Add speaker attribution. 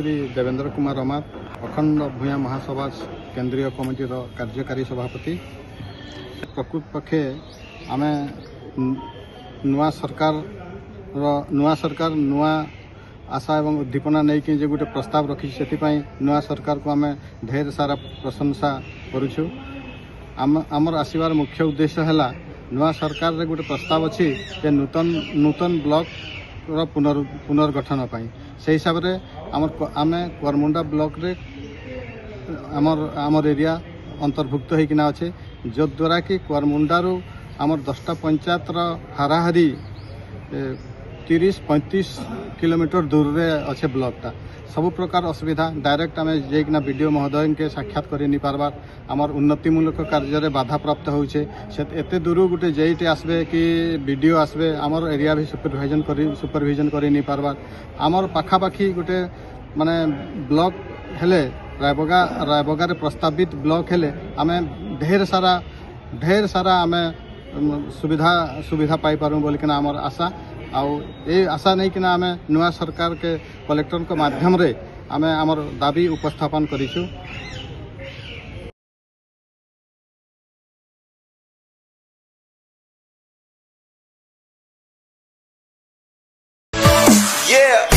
Speaker 1: श्री देवेंद्र कुमार रमार अखंड भूया महासभा केंद्रीय कमिटी कार्यकारी सभापति। प्रकृत पक्षे आम नुआ सरकार नुआ आशा एवं उद्दीपना नहीं कि गोटे प्रस्ताव रखी से नुआ सरकार को आम ढेर सारा प्रशंसा करुछु। आमर आसबार मुख्य उद्देश्य है नुआ सरकार रे गोटे प्रस्ताव अच्छी नूतन ब्लॉक पुनर्गठन से हिसाब से आम करमुंडा ब्लॉक रे आमर एरिया अंतर्भुक्त होना अच्छे जो द्वारा कि करमुंडारू आमर 10टा पंचायत हाराहारी 30-35 किलोमीटर दूर रे अच्छे ब्लॉकटा सब प्रकार असुविधा डायरेक्ट आम जाइना वीडियो महोदय के साक्षात कर नहीं पार्बार आमर उन्नतिमूलक कार्य बाधा प्राप्त होचे एते दूर गोटे जेईटे आसबे कि वीडियो आसबे आमर एरिया भी सुपरविजन कर नहीं पार्बार आमर पाखापाखी गोटे माने ब्लॉक हेले रायबगार प्रस्तावित ब्लॉक हेले आमे ढेर सारा आमे सुविधा पाई पारूँ बोलिकिना आमर आशा ये आशा नहीं कि आम नुआ सरकार के कलेक्टर के माध्यम रे आम आमर दाबी उपस्थापन करिछु।
Speaker 2: Yeah.